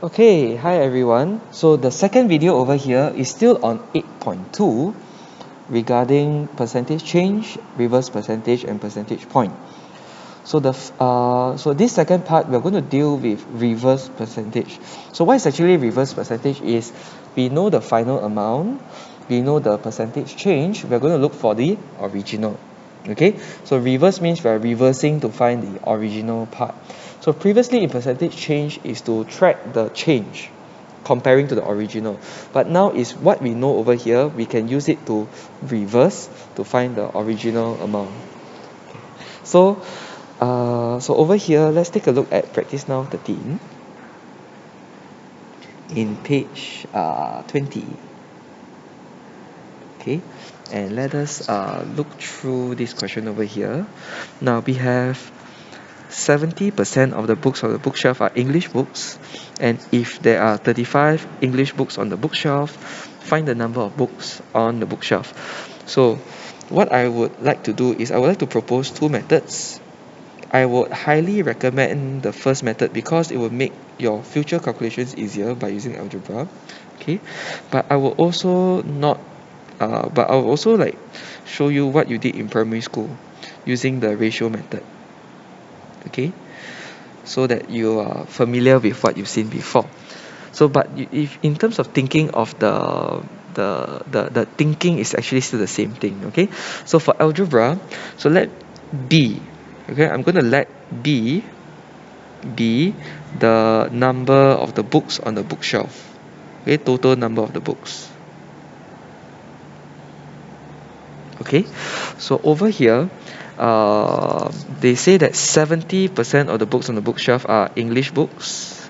Okay, hi everyone. So the second video over here is still on 8.2 regarding percentage change, reverse percentage and percentage point. So this second part we're going to deal with reverse percentage. So what is actually reverse percentage is we know the final amount, we know the percentage change, we're going to look for the original. Okay, so reverse means we're reversing to find the original part. So previously in percentage change is to track the change comparing to the original, but now is what we know over here, we can use it to reverse to find the original amount. So over here, let's take a look at practice now 13 in page 20. Okay, and let us look through this question over here. Now we have 70% of the books on the bookshelf are English books, and if there are 35 English books on the bookshelf, find the number of books on the bookshelf. So what I would like to do is I would like to propose two methods. I would highly recommend the first method because it will make your future calculations easier by using algebra. Okay, but I will also like show you what you did in primary school using the ratio method. Okay, so that you are familiar with what you've seen before. So, but if in terms of thinking of the thinking is actually still the same thing. Okay, so for algebra, so let B. Okay, I'm going to let B be the number of the books on the bookshelf. Okay, total number of the books. Okay, so over here, they say that 70% of the books on the bookshelf are English books.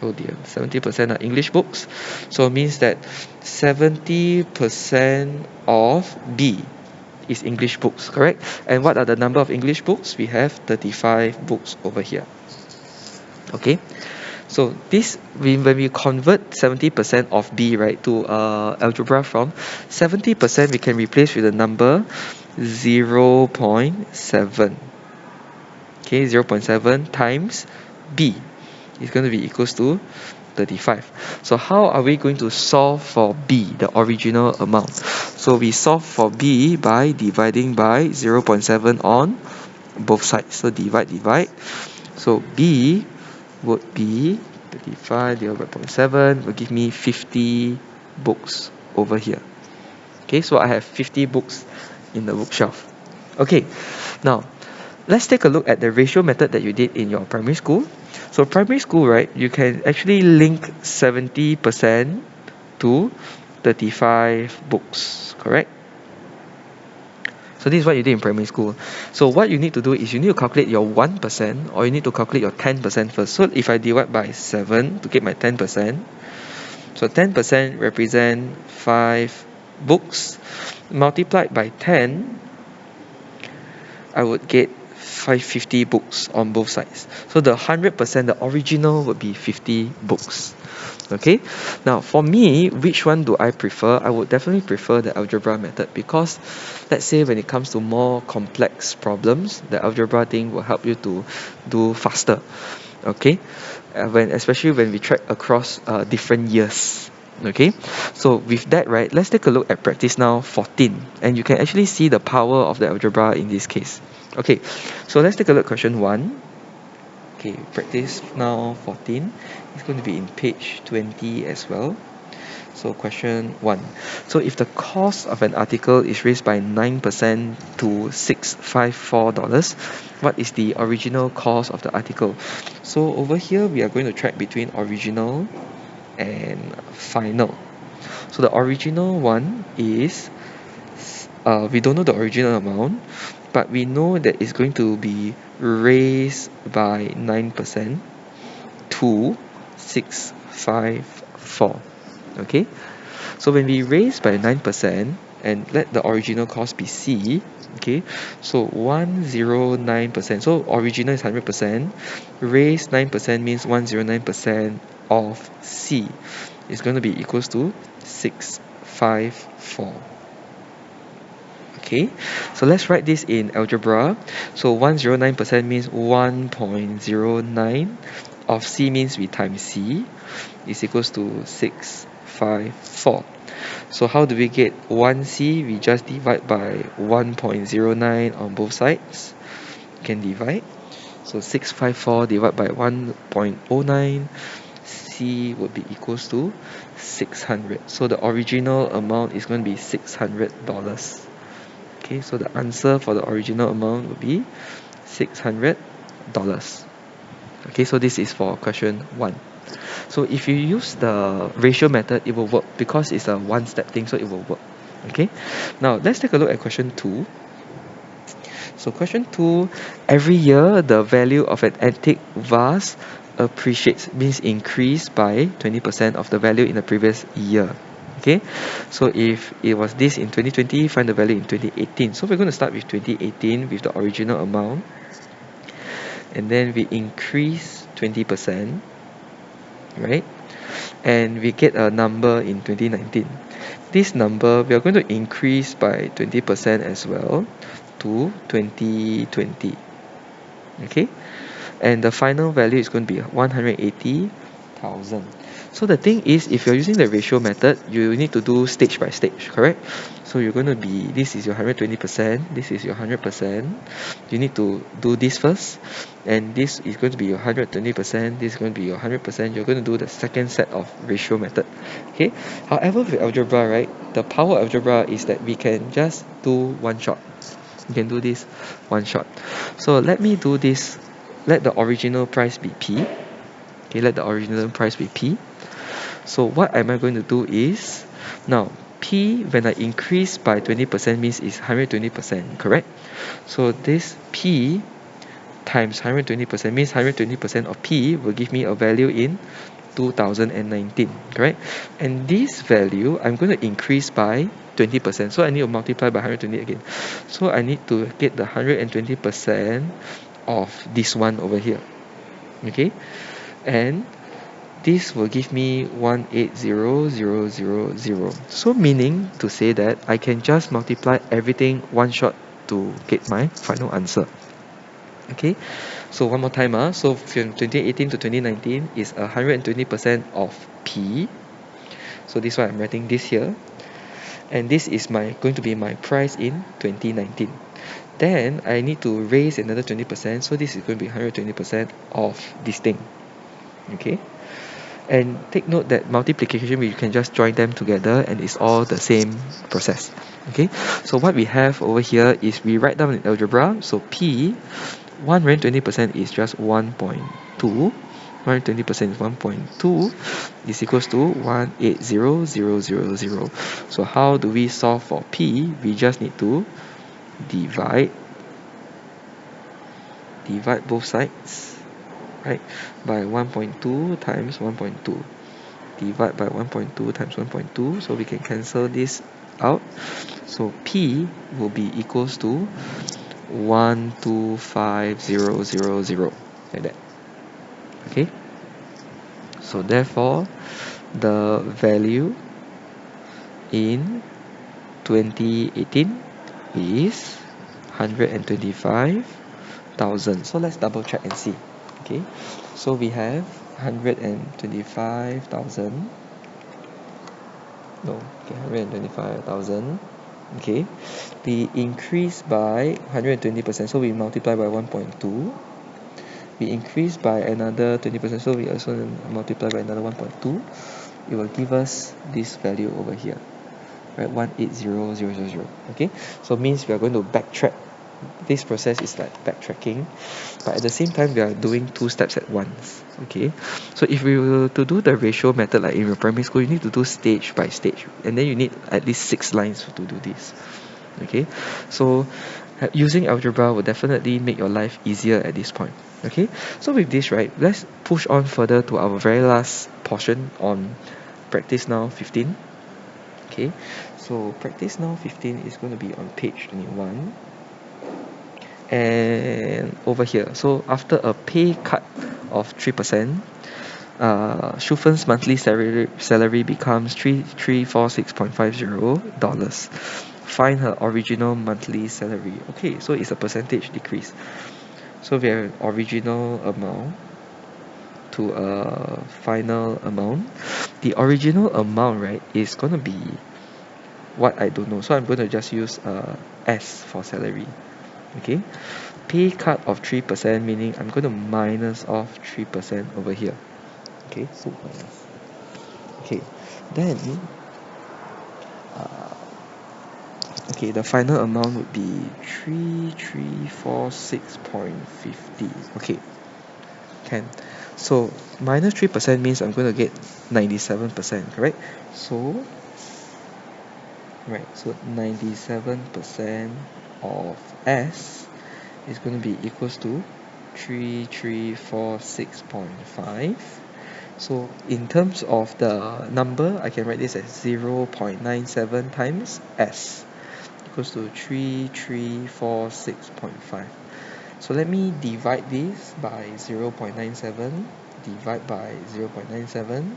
Oh dear, 70% are English books. So it means that 70% of B is English books, correct? And what are the number of English books? We have 35 books over here. Okay, so this when we convert 70% of B, right, to algebra form, 70% we can replace with the number 0.7. Okay, 0.7 times B is going to be equals to 35. So how are we going to solve for B, the original amount? So we solve for B by dividing by 0.7 on both sides. So divide. So B would be 35 divided by 0.7 will give me 50 books over here. Okay, so I have 50 books in the bookshelf. Okay, now let's take a look at the ratio method that you did in your primary school. So primary school, right, you can actually link 70% to 35 books, correct? So this is what you did in primary school. So what you need to do is you need to calculate your 1% or you need to calculate your 10% first. So if I divide by 7 to get my 10%, so 10% represent 5 books. Multiplied by 10, I would get 550 books on both sides. So the 100%, the original would be 50 books. Okay, now for me, which one do I prefer? I would definitely prefer the algebra method because let's say when it comes to more complex problems, the algebra thing will help you to do faster. Okay, especially when we track across different years. Okay, so with that, right, let's take a look at practice now 14, and you can actually see the power of the algebra in this case. Okay, so let's take a look at question 1. Okay, practice now 14. It's going to be in page 20 as well. So question 1. So if the cost of an article is raised by 9% to $654, what is the original cost of the article? So over here we are going to track between original and final. So the original one is we don't know the original amount, but we know that it's going to be raised by 9% to 654. Okay, so when we raise by 9% and let the original cost be C, okay, so 109%, so original is 100%, raise 9% means 109% of C is going to be equals to 654. Okay, so let's write this in algebra. So 109% means 1.09 of C means we times C is equals to 654. So how do we get 1C? We just divide by 1.09 on both sides. You can divide. So 654 divided by 1.09, C would be equals to 600. So the original amount is going to be $600. Okay, so the answer for the original amount would be $600. Okay, so this is for question 1. So if you use the ratio method, it will work because it's a one-step thing, so it will work. Okay, now let's take a look at question 2. So question 2, every year the value of an antique vase appreciates, means increase by 20% of the value in the previous year. Okay, so if it was this in 2020, find the value in 2018. So we're going to start with 2018 with the original amount, and then we increase 20%, right? And we get a number in 2019. This number we are going to increase by 20% as well to 2020. Okay, and the final value is going to be 180,000. So the thing is, if you're using the ratio method, you need to do stage by stage, correct? So you're going to be, this is your 120%, this is your 100%. You need to do this first, and this is going to be your 120%, this is going to be your 100%. You're going to do the second set of ratio method. Okay. However, with algebra, right, the power of algebra is that we can just do one shot. You can do this one shot. So let me do this. Let the original price be P. Okay, let the original price be P. So what am I going to do is, now P, when I increase by 20% means it's 120%, correct? So this P times 120% means 120% of P will give me a value in 2019, correct? And this value I'm going to increase by 20%, so I need to multiply by 120 again. So I need to get the 120% of this one over here. Okay, and this will give me 180,000. So meaning to say that I can just multiply everything one shot to get my final answer. Okay, so one more time, so from 2018 to 2019 is 120% of P. So this one I'm writing this here, and this is going to be my price in 2019. Then I need to raise another 20%, so this is going to be 120% of this thing. Okay, and take note that multiplication, we can just join them together and it's all the same process. Okay, so what we have over here is we write down in algebra. So P, 120% is just 1.2. 120% is 1.2 is equals to 180,000. So how do we solve for P? We just need to divide both sides, right, by 1.2 times 1.2. Divide by 1.2 times 1.2, so we can cancel this out. So P will be equals to 125,000, like that. Okay, so therefore the value in 2018 is 125,000. So let's double check and see. Okay, so we have 125,000. No, okay, 125,000. Okay, we increase by 120%, so we multiply by 1.2. We increase by another 20%, so we also multiply by another 1.2. It will give us this value over here, right? 180,000. Okay, so means we are going to backtrack. This process is like backtracking, but at the same time we are doing two steps at once. Okay, so if we were to do the ratio method like in your primary school, you need to do stage by stage, and then you need at least 6 lines to do this. Okay, so using algebra will definitely make your life easier at this point. Okay, so with this, right, let's push on further to our very last portion on practice now 15. Okay, so practice now 15 is going to be on page 21. And over here, so after a pay cut of 3%, Shufen's monthly salary becomes $346.50. Find her original monthly salary. Okay, so it's a percentage decrease. So we have original amount to a final amount. The original amount, right, is going to be what I don't know. So I'm going to just use S for salary. Okay, pay cut of 3%, meaning I'm going to minus off 3% over here. Okay, so minus. Okay, then okay, the final amount would be 3346.50. Okay, can. So minus 3% means I'm going to get 97%, correct? So, right, so 97% of S is going to be equals to 3346.5. So in terms of the number, I can write this as 0.97 times S equals to 3346.5. So let me divide this by 0.97, divide by 0.97,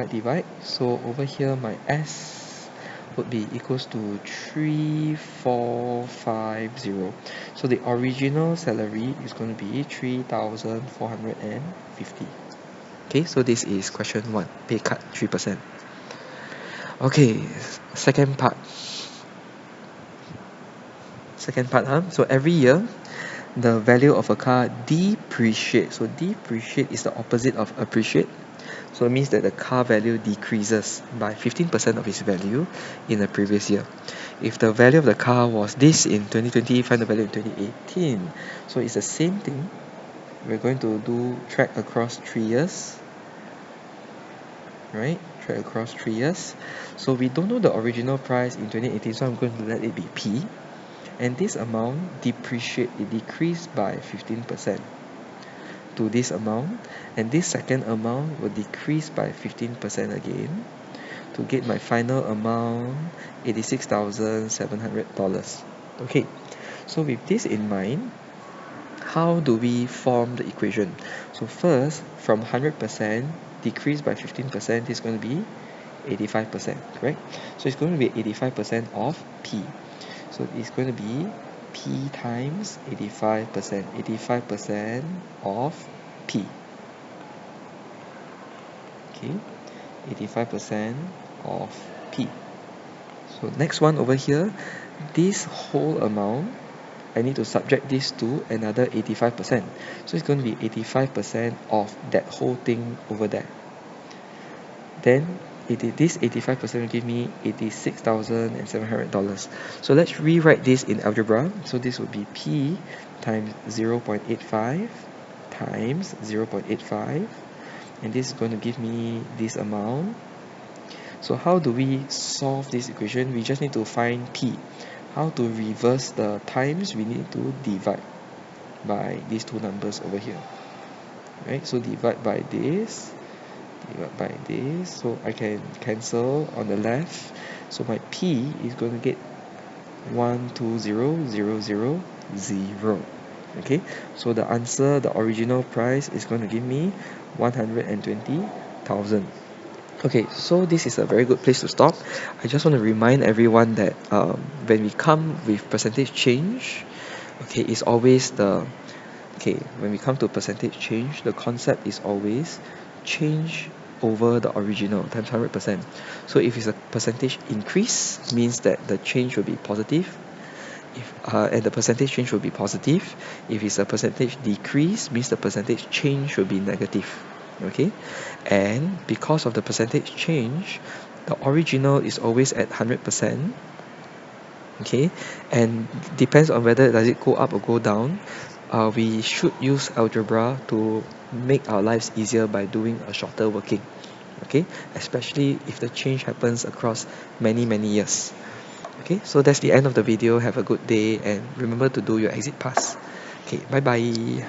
divide. So over here my S would be equals to 3450. So the original salary is going to be 3450. Okay, so this is question 1, pay cut 3%. Okay, second part. So every year the value of a car depreciates. So depreciate is the opposite of appreciate. So it means that the car value decreases by 15% of its value in the previous year. If the value of the car was this in 2020, find the value in 2018. So it's the same thing. We're going to do track across 3 years. Right? Track across 3 years. So we don't know the original price in 2018, so I'm going to let it be P. And this amount decreased by 15% to this amount, and this second amount will decrease by 15% again to get my final amount $86,700. Okay, so with this in mind, how do we form the equation? So first, from 100% decreased by 15% is going to be 85%, correct? So it's going to be 85% of P. So it's going to be P times 85%. 85% of P. Okay, 85% of P. So next one over here, this whole amount, I need to subtract this to another 85%. So it's going to be 85% of that whole thing over there. Then this 85% will give me $86,700. So let's rewrite this in algebra. So this would be P times 0.85 times 0.85, and this is going to give me this amount. So how do we solve this equation? We just need to find P. How to reverse the times? We need to divide by these two numbers over here. Right? So divide by this, so I can cancel on the left. So my P is going to get 120,000. Okay, so the answer, the original price, is going to give me 120,000. Okay, so this is a very good place to stop. I just want to remind everyone that when we come with percentage change, okay, it's always when we come to percentage change, the concept is always change over the original times 100%. So if it's a percentage increase, means that the change will be positive. And the percentage change will be positive. If it's a percentage decrease, means the percentage change will be negative. Okay, and because of the percentage change, the original is always at 100%. Okay, and depends on whether does it go up or go down. We should use algebra to make our lives easier by doing a shorter working. Okay, especially if the change happens across many years. Okay, so that's the end of the video. Have a good day and remember to do your exit pass. Okay, bye bye.